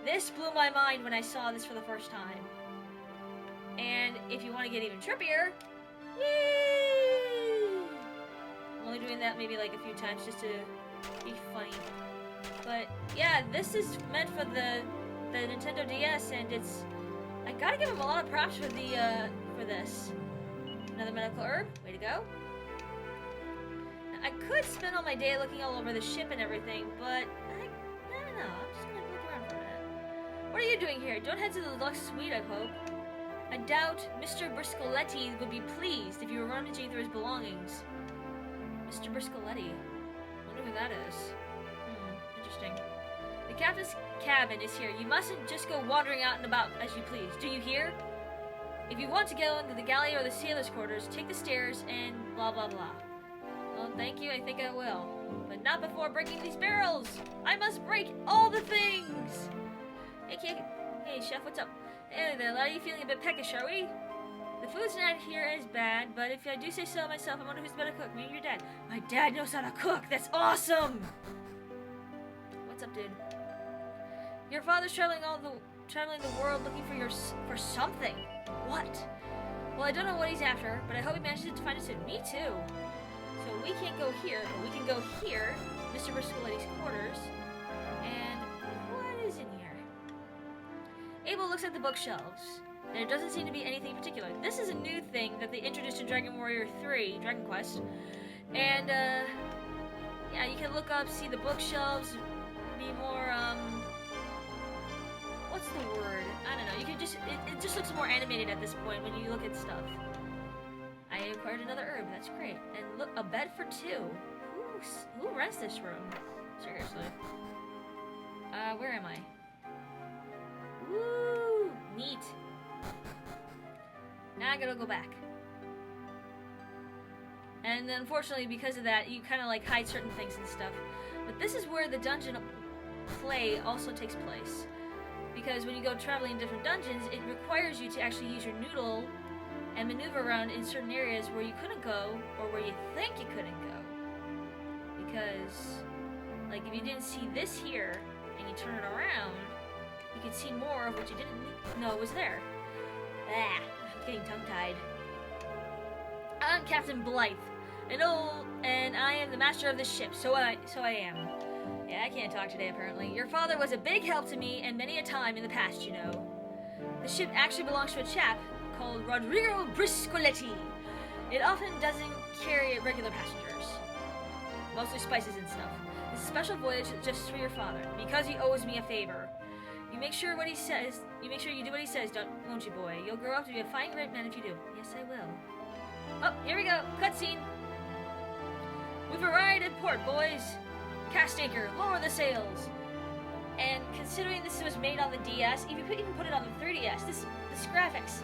This blew my mind when I saw this for the first time. And if you want to get even trippier, yay! I'm only doing that maybe like a few times just to be funny. But yeah, this is meant for the Nintendo DS, and it's, I gotta give them a lot of props for this. Another medical herb, way to go. I could spend all my day looking all over the ship and everything, but I don't know. I'm just gonna look around for a minute. What are you doing here? Don't head to the deluxe suite, I hope. I doubt Mr. Briscoletti would be pleased if you were rummaging through his belongings. Mr. Briscoletti. Wonder who that is. Interesting. The captain's cabin is here. You mustn't just go wandering out and about as you please. Do you hear? If you want to go into the galley or the sailor's quarters, take the stairs and blah blah blah. Well, thank you, I think I will. But not before breaking these barrels! I must break all the things! Hey, chef, what's up? Hey there, lad, are you feeling a bit peckish, are we? The food's not here as bad, but if I do say so myself, I wonder who's better cook, me or your dad? My dad knows how to cook! That's awesome! What's up, dude? Your father's traveling the world looking for something. What? Well, I don't know what he's after, but I hope he manages to find it soon. Me too. So we can't go here, but we can go here, Mr. Briscoletti's quarters. And what is in here? Abel looks at the bookshelves. There doesn't seem to be anything particular. This is a new thing that they introduced in Dragon Warrior 3, Dragon Quest. And, yeah, you can look up, see the bookshelves, be more, what's the word? I don't know. You can just, it just looks more animated at this point when you look at stuff. I acquired another herb. That's great. And look, a bed for two. Who rents this room? Seriously. Where am I? Woo! Neat. Now I gotta go back. And unfortunately, because of that, you kind of like hide certain things and stuff. But this is where the dungeon play also takes place. Because when you go traveling in different dungeons, it requires you to actually use your noodle and maneuver around in certain areas where you couldn't go, or where you think you couldn't go. Because, like, if you didn't see this here, and you turn it around, you could see more of what you didn't know was there. Ah, I'm getting tongue-tied. I'm Captain Blythe, and I am the master of this ship, so I am. Yeah, I can't talk today, apparently. Your father was a big help to me, and many a time in the past, you know. The ship actually belongs to a chap called Rodrigo Briscoletti. It often doesn't carry regular passengers, mostly spices and stuff. It's a special voyage just for your father, because he owes me a favor. You make sure what he says. You make sure you do what he says, won't you, boy? You'll grow up to be a fine, great man if you do. Yes, I will. Oh, here we go. Cutscene. We've arrived at port, boys. Cast anchor. Lower the sails. And considering this was made on the DS, if you even put it on the 3DS, this graphics,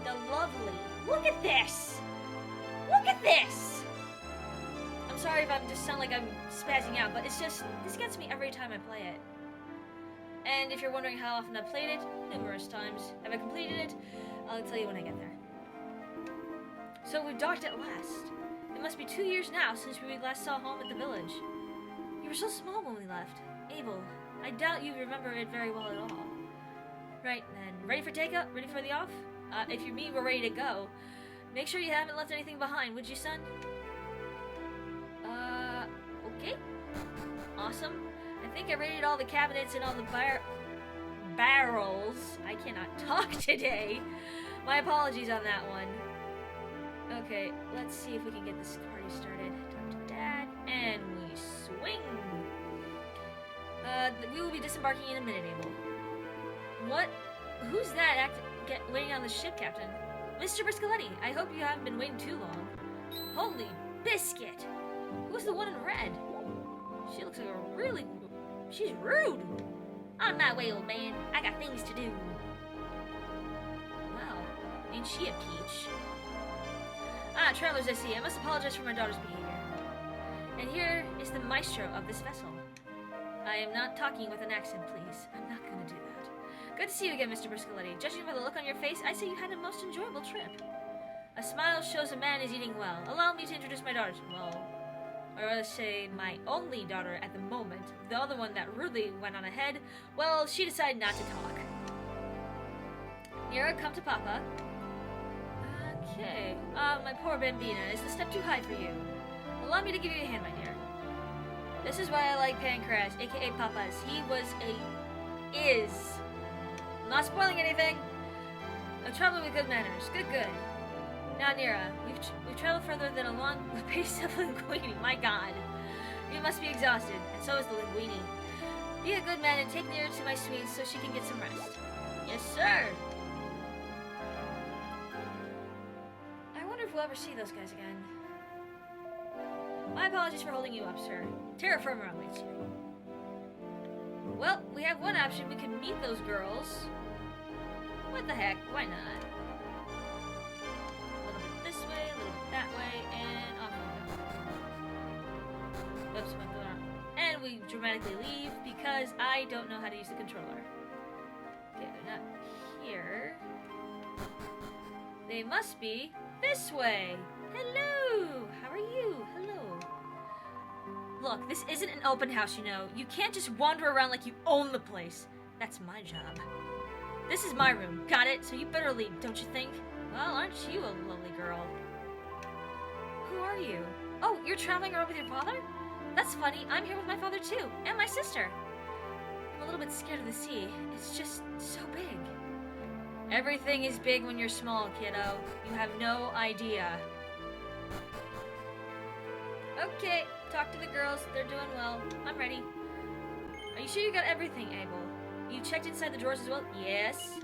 the lovely. Look at this. Look at this. I'm sorry if I just sound like I'm spazzing out, but it's just, this gets me every time I play it. And if you're wondering how often I've played it, numerous times. Have I completed it? I'll tell you when I get there. So we've docked at last. It must be 2 years now since we last saw home at the village. You were so small when we left. Abel, I doubt you remember it very well at all. Right then, ready for takeoff? Ready for the off? If you mean we're ready to go, make sure you haven't left anything behind, would you, son? Okay. Awesome. I think I raided all the cabinets and all the barrels. I cannot talk today. My apologies on that one. Okay, let's see if we can get this party started. Talk to Dad, and we swing. We will be disembarking in a minute, Abel. What? Who's that waiting on the ship, Captain? Mr. Briscoletti, I hope you haven't been waiting too long. Holy biscuit! Who's the one in red? She looks like a really... She's rude! On my way, old man. I got things to do. Wow, ain't she a peach? Ah, travelers, I see. I must apologize for my daughter's behavior. And here is the maestro of this vessel. I am not talking with an accent, please. I'm not going to do that. Good to see you again, Mr. Briscoletti. Judging by the look on your face, I say you had a most enjoyable trip. A smile shows a man is eating well. Allow me to introduce my daughter. Well, or let's say my only daughter at the moment. The other one that rudely went on ahead, well, she decided not to talk. Nira, come to Papa. Okay. My poor Bambina. Is the step too high for you? Allow me to give you a hand, my dear. This is why I like Pancras, aka Papa's. He was is. I'm not spoiling anything. I'm traveling with good manners. Good. Now, Nira, we've traveled further than a long pace of linguini. My God. You must be exhausted, and so is the linguini. Be a good man and take Nira to my suite so she can get some rest. Yes, sir. I wonder if we'll ever see those guys again. My apologies for holding you up, sir. Terra Firma awaits you. Well, we have one option. We can meet those girls. What the heck? Why not? A little bit this way, a little bit that way, and off we go. Oops, went wrong. And we dramatically leave because I don't know how to use the controller. Okay, they're not here. They must be this way. Hello! How are you? Hello. Look, this isn't an open house, you know. You can't just wander around like you own the place. That's my job. This is my room. Got it? So you better leave, don't you think? Well, aren't you a lovely girl? Who are you? Oh, you're traveling around with your father? That's funny. I'm here with my father, too. And my sister. I'm a little bit scared of the sea. It's just so big. Everything is big when you're small, kiddo. You have no idea. Okay, talk to the girls. They're doing well. I'm ready. Are you sure you got everything, Abel? You checked inside the drawers as well? Yes.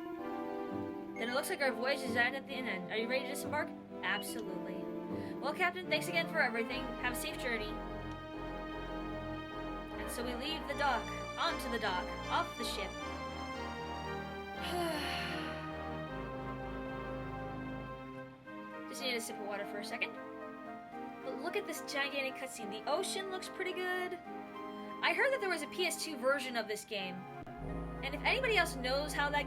Then it looks like our voyage is at the end. Are you ready to disembark? Absolutely. Well, Captain, thanks again for everything. Have a safe journey. And so we leave the dock, onto the dock, off the ship. Just need a sip of water for a second. But look at this gigantic cutscene. The ocean looks pretty good. I heard that there was a PS2 version of this game. And if anybody else knows how that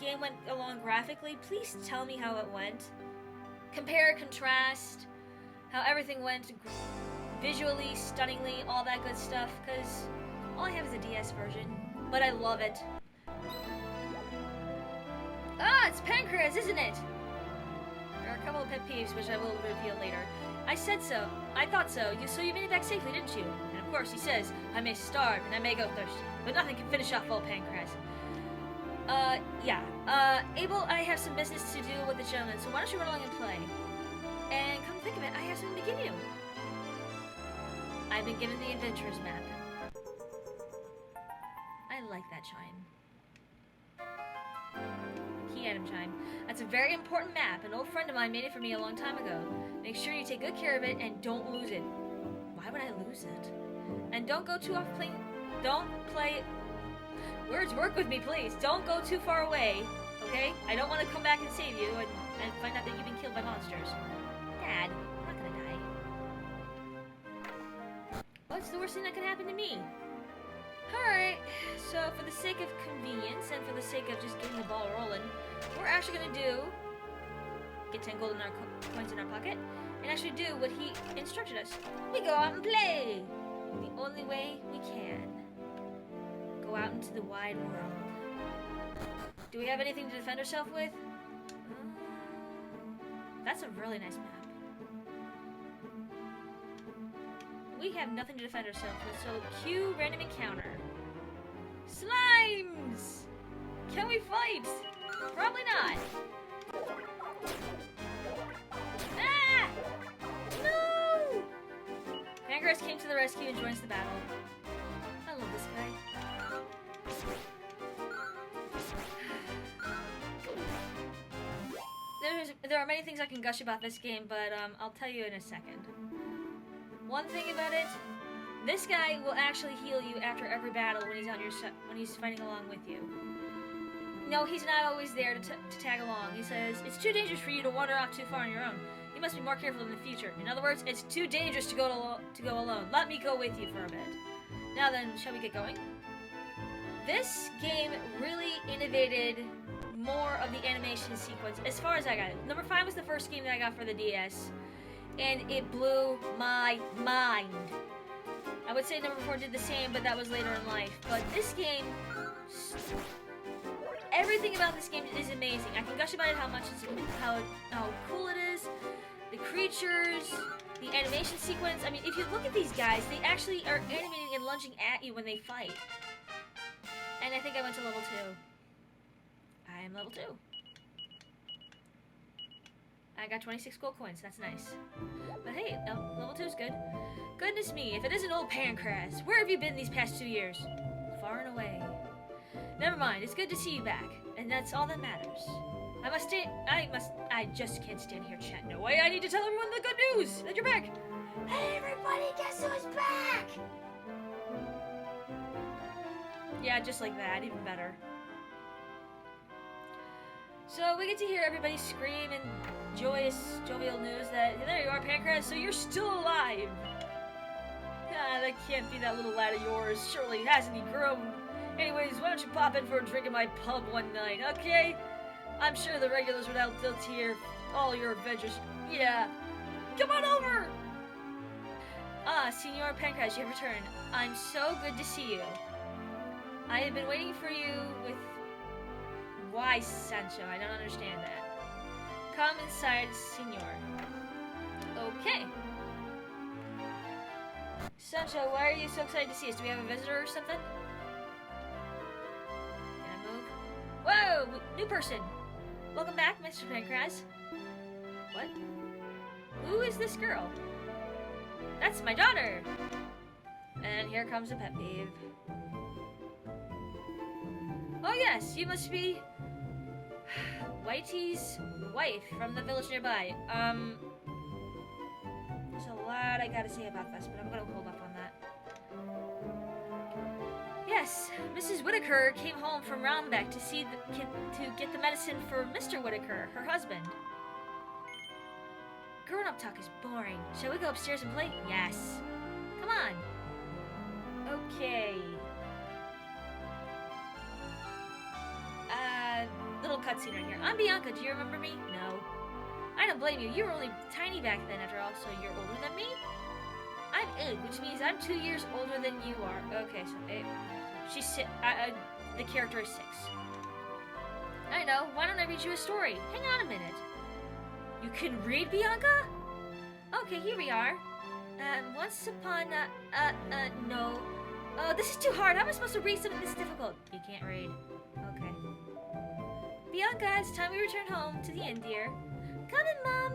game went along graphically, please tell me how it went. compare, contrast, how everything went visually, stunningly, all that good stuff, because all I have is a DS version, but I love it. Ah, it's Pancreas, isn't it? There are a couple of pet peeves, which I will reveal later. I said so. I thought so. So you made it back safely, didn't you? And of course, he says, I may starve and I may go thirsty, but nothing can finish off old Pancreas. Yeah. Abel, I have some business to do with the gentleman, so why don't you run along and play? And come to think of it, I have something to give you. I've been given the Adventurers map. I like that chime. Key item chime. That's a very important map. An old friend of mine made it for me a long time ago. Make sure you take good care of it and don't lose it. Why would I lose it? And don't go too off playing. Don't play. Words work with me, please. Don't go too far away, okay? I don't want to come back and save you and find out that you've been killed by monsters. Dad, I'm not gonna die. What's the worst thing that could happen to me? Alright, so for the sake of convenience and for the sake of just getting the ball rolling, we're actually gonna get 10 golden coins in our pocket and actually do what he instructed us. We go out and play! The only way we can. Go out into the wide world. Do we have anything to defend ourselves with? That's a really nice map. We have nothing to defend ourselves with, so cue random encounter. Slimes! Can we fight? Probably not. Ah! No! Pancreas came to the rescue and joins the battle. I love this guy. There are many things I can gush about this game, but I'll tell you in a second. One thing about it, this guy will actually heal you after every battle when he's on your when he's fighting along with you. No, he's not always there to tag along. He says, it's too dangerous for you to wander off too far on your own. You must be more careful in the future. In other words, it's too dangerous to go alone. Let me go with you for a bit. Now then, shall we get going? This game really innovated more of the animation sequence, as far as I got it. Number 5 was the first game that I got for the DS, and it blew my mind. I would say number 4 did the same, but that was later in life. But this game, everything about this game is amazing. I can gush about it how cool it is, the creatures, the animation sequence. I mean, if you look at these guys, they actually are animating and lunging at you when they fight. And I think I went to level 2. I am level 2. I got 26 gold coins, that's nice. But hey, level 2 is good. Goodness me, if it isn't old Pancreas, where have you been these past 2 years? Far and away. Never mind, it's good to see you back, and that's all that matters. I just can't stand here chatting away. I need to tell everyone the good news, that you're back. Hey everybody, guess who's back? Yeah, just like that, even better. So we get to hear everybody scream in jovial news that, there you are, Pancreas, so you're still alive. Ah, that can't be that little lad of yours. Surely hasn't he grown? Anyways, why don't you pop in for a drink at my pub one night, okay? I'm sure the regulars would outdo here all your adventures. Yeah. Come on over! Ah, Senor Pancreas, you have returned. I'm so good to see you. I have been waiting for you with... Why, Sancho? I don't understand that. Come inside, Senor. Okay. Sancho, why are you so excited to see us? Do we have a visitor or something? Can I move? Whoa! New person! Welcome back, Mr. Pancreas. What? Who is this girl? That's my daughter! And here comes a pet peeve. Oh yes, you must be... Whitey's wife from the village nearby. There's a lot I gotta say about this, but I'm gonna hold up on that. Yes, Mrs. Whitaker came home from Roundbeck to get the medicine for Mr. Whitaker, her husband. Grown-up talk is boring. Shall we go upstairs and play? Yes. Come on. Okay. Little cutscene right here. I'm Bianca, do you remember me? No. I don't blame you. You were only tiny back then, after all, so you're older than me? I'm 8, which means I'm 2 years older than you are. Okay, so 8. She's 6. The character is 6. I know. Why don't I read you a story? Hang on a minute. You can read, Bianca? Okay, here we are. Once upon no. Oh, this is too hard. How am I supposed to read something this difficult? You can't read. Okay. Bianca, it's time we return home to the inn, dear. Coming, Mom.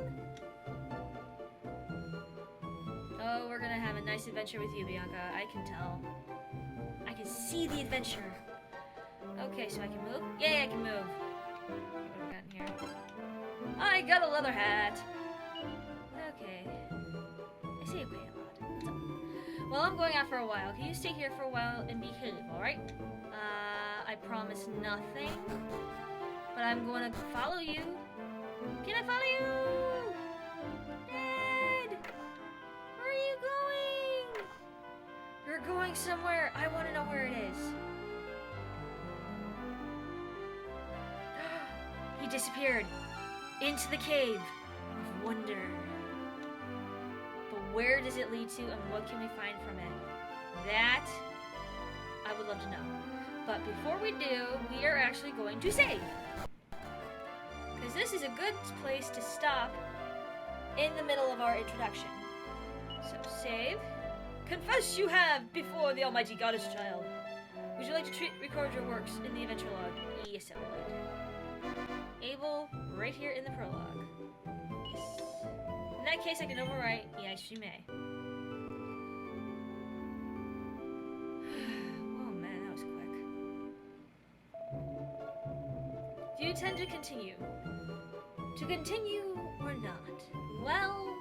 Oh, we're gonna have a nice adventure with you, Bianca. I can tell. I can see the adventure. Okay, so I can move? Yay, I can move. What have we got in here? I got a leather hat. Okay. I say okay a lot. What's up? Well, I'm going out for a while. Can you stay here for a while and behave, alright? I promise nothing. But I'm going to follow you. Can I follow you? Dad! Where are you going? You're going somewhere. I want to know where it is. He disappeared into the cave of wonder. But where does it lead to and what can we find from it? That I would love to know. But before we do, we are actually going to save. Because this is a good place to stop in the middle of our introduction. So save. Confess you have before the almighty goddess child. Would you like to record your works in the adventure log? Yes, I would. Able, right here in the prologue. Yes. In that case, I can overwrite. Yes, you may. Oh man, that was quick. Do you intend to continue? To continue or not? Well,